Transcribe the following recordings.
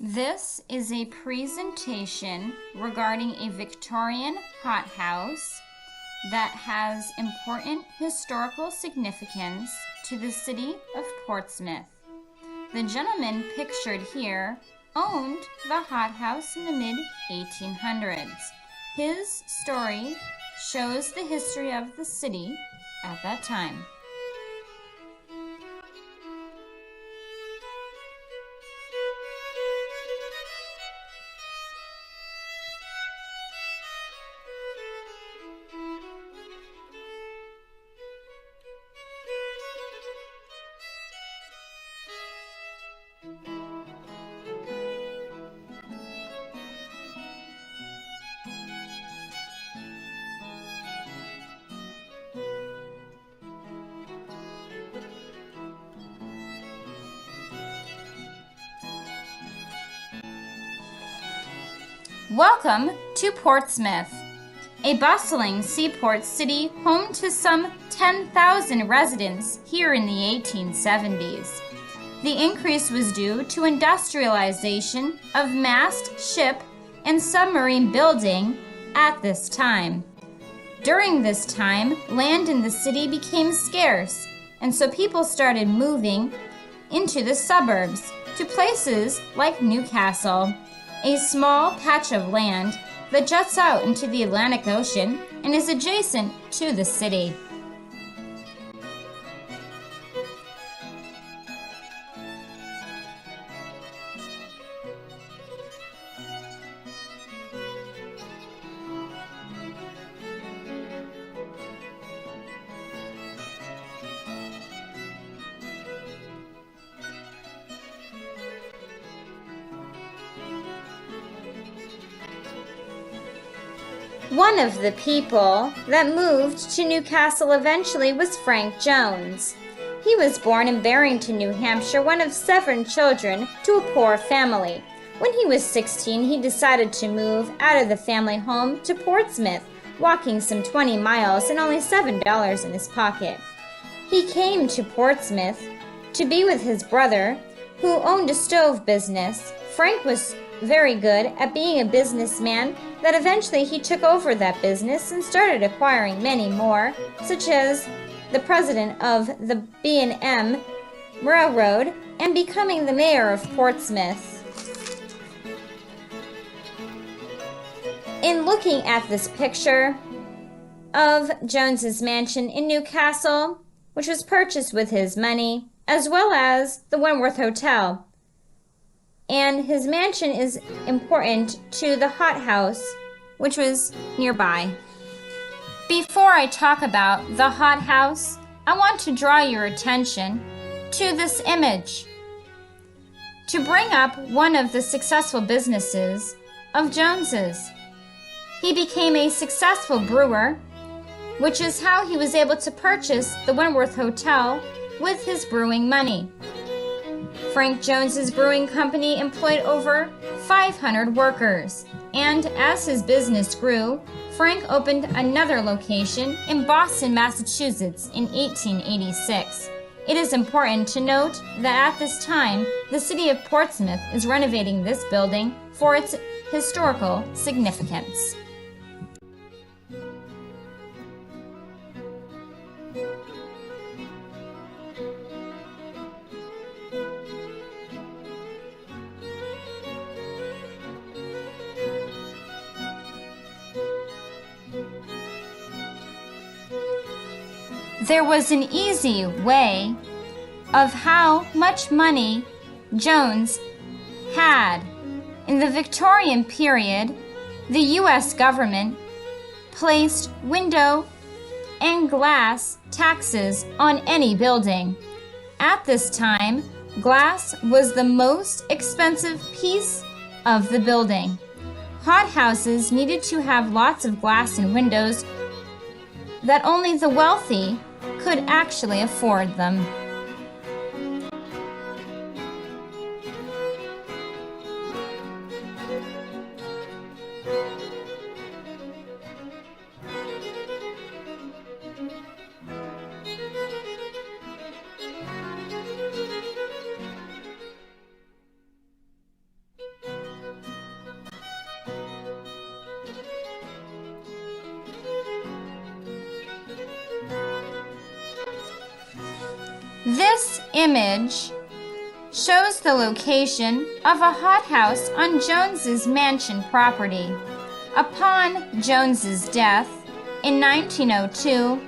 This is a presentation regarding a Victorian hothouse that has important historical significance to the city of Portsmouth. The gentleman pictured here owned the hothouse in the mid-1800s. His story shows the history of the city at that time. Welcome to Portsmouth, a bustling seaport city home to some 10,000 residents here in the 1870s. The increase was due to industrialization of mast, ship, and submarine building at this time. During this time, land in the city became scarce, and so people started moving into the suburbs to places like Newcastle, a small patch of land that juts out into the Atlantic Ocean and is adjacent to the city. One of the people that moved to Newcastle eventually was Frank Jones. He was born in Barrington, New Hampshire, one of 7 children to a poor family. When he was 16, he decided to move out of the family home to Portsmouth, walking some 20 miles and only $7 in his pocket. He came to Portsmouth to be with his brother, who owned a stove business. Frank was very good at being a businessman that eventually he took over that business and started acquiring many more, such as the president of the B&M Railroad and becoming the mayor of Portsmouth. In looking at this picture of Jones's mansion in Newcastle, which was purchased with his money, as well as the Wentworth Hotel, and his mansion is important to the hothouse, which was nearby. Before I talk about the hothouse, I want to draw your attention to this image to bring up one of the successful businesses of Jones's. He became a successful brewer, which is how he was able to purchase the Wentworth Hotel with his brewing money. Frank Jones's brewing company employed over 500 workers, and as his business grew, Frank opened another location in Boston, Massachusetts in 1886. It is important to note that at this time, the city of Portsmouth is renovating this building for its historical significance. There was an easy way of how much money Jones had. In the Victorian period, the U.S. government placed window and glass taxes on any building. At this time, glass was the most expensive piece of the building. Hothouses needed to have lots of glass and windows that only the wealthy could actually afford them. This image shows the location of a hothouse on Jones's mansion property. Upon Jones's death in 1902,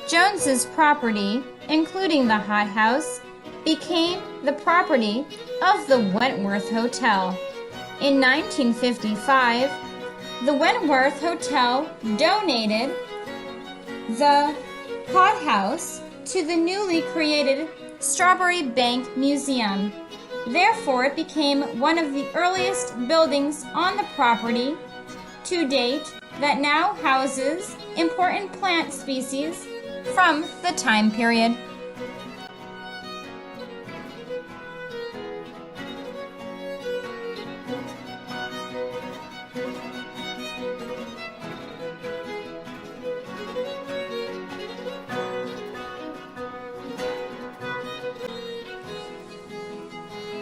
Jones's property, including the hothouse, became the property of the Wentworth Hotel. In 1955, the Wentworth Hotel donated the hothouse to the newly created Strawberry Bank Museum. Therefore, it became one of the earliest buildings on the property to date that now houses important plant species from the time period.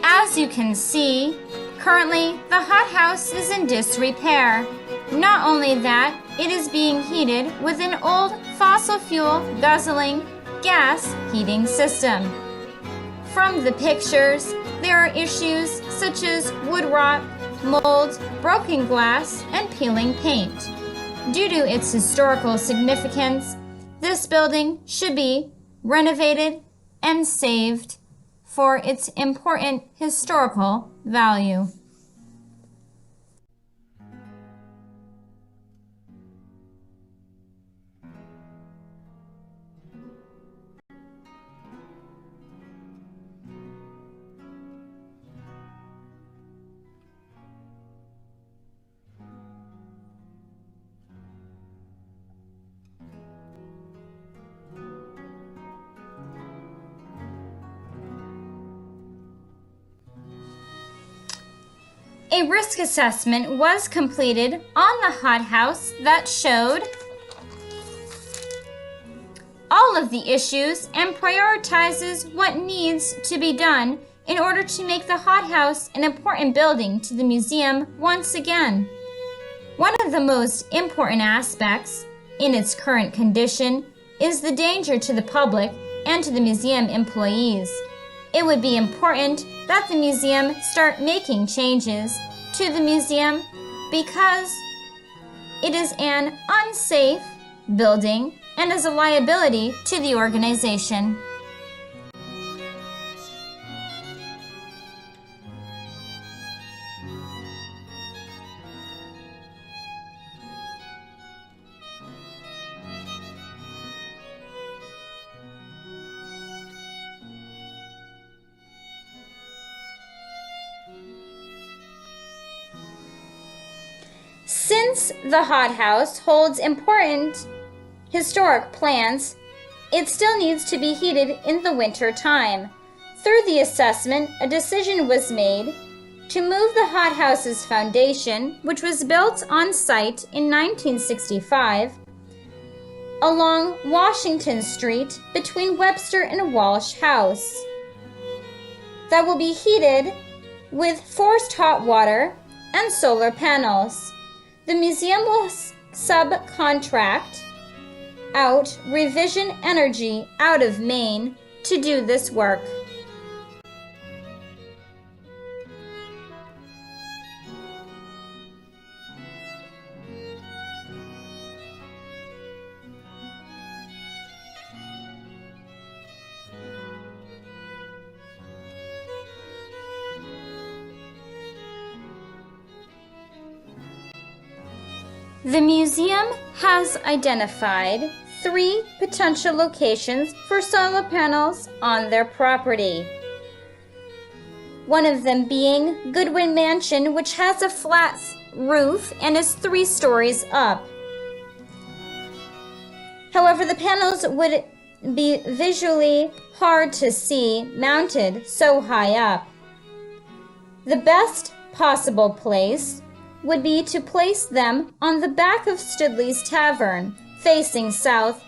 As you can see, currently the hothouse is in disrepair. Not only that, it is being heated with an old fossil fuel guzzling gas heating system. From the pictures, there are issues such as wood rot, mold, broken glass, and peeling paint. Due to its historical significance, this building should be renovated and saved for its important historical value. A risk assessment was completed on the hothouse that showed all of the issues and prioritizes what needs to be done in order to make the hothouse an important building to the museum once again. One of the most important aspects in its current condition is the danger to the public and to the museum employees. It would be important that the museum start making changes to the museum because it is an unsafe building and is a liability to the organization. Since the hothouse holds important historic plants, it still needs to be heated in the winter time. Through the assessment, a decision was made to move the hothouse's foundation, which was built on site in 1965, along Washington Street between Webster and Walsh House, that will be heated with forced hot water and solar panels. The museum will subcontract out Revision Energy out of Maine to do this work. The museum has identified 3 potential locations for solar panels on their property. One of them being Goodwin Mansion, which has a flat roof and is 3 stories up. However, the panels would be visually hard to see mounted so high up. The best possible place would be to place them on the back of Studley's Tavern, facing south.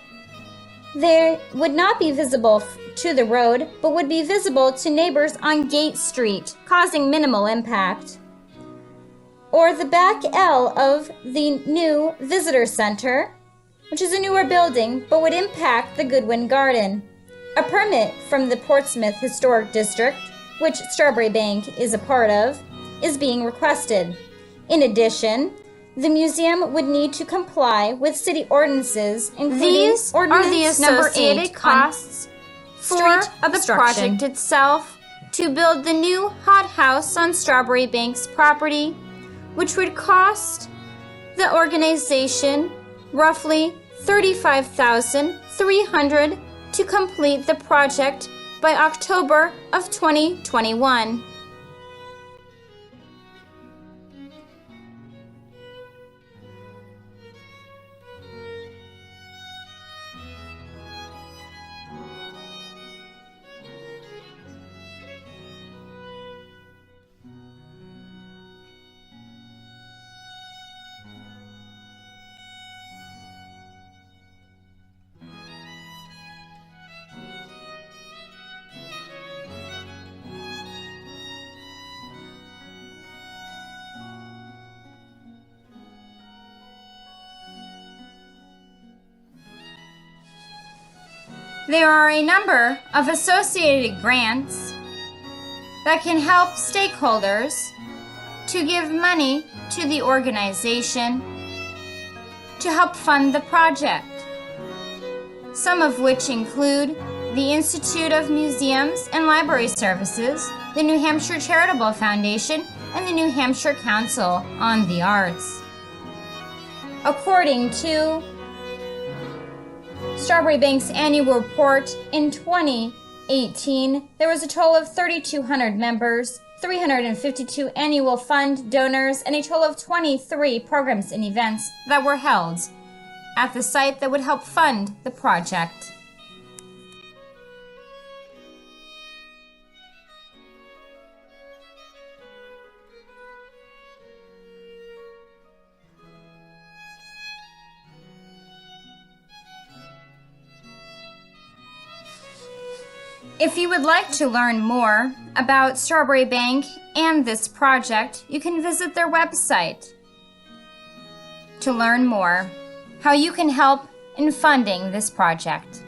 They would not be visible to the road, but would be visible to neighbors on Gate Street, causing minimal impact. Or the back L of the new Visitor Center, which is a newer building, but would impact the Goodwin Garden. A permit from the Portsmouth Historic District, which Strawberry Bank is a part of, is being requested. In addition, the museum would need to comply with city ordinances, including These Ordinance are the associated number 8 costs for street the obstruction. project itself to build the new Hothouse on Strawberry Bank's property, which would cost the organization roughly $35,300 to complete the project by October of 2021. There are a number of associated grants that can help stakeholders to give money to the organization to help fund the project, some of which include the Institute of Museums and Library Services, the New Hampshire Charitable Foundation, and the New Hampshire Council on the Arts. According to Strawberry Bank's annual report, in 2018, there was a total of 3,200 members, 352 annual fund donors, and a total of 23 programs and events that were held at the site that would help fund the project. If you would like to learn more about Strawberry Bank and this project, you can visit their website to learn more how you can help in funding this project.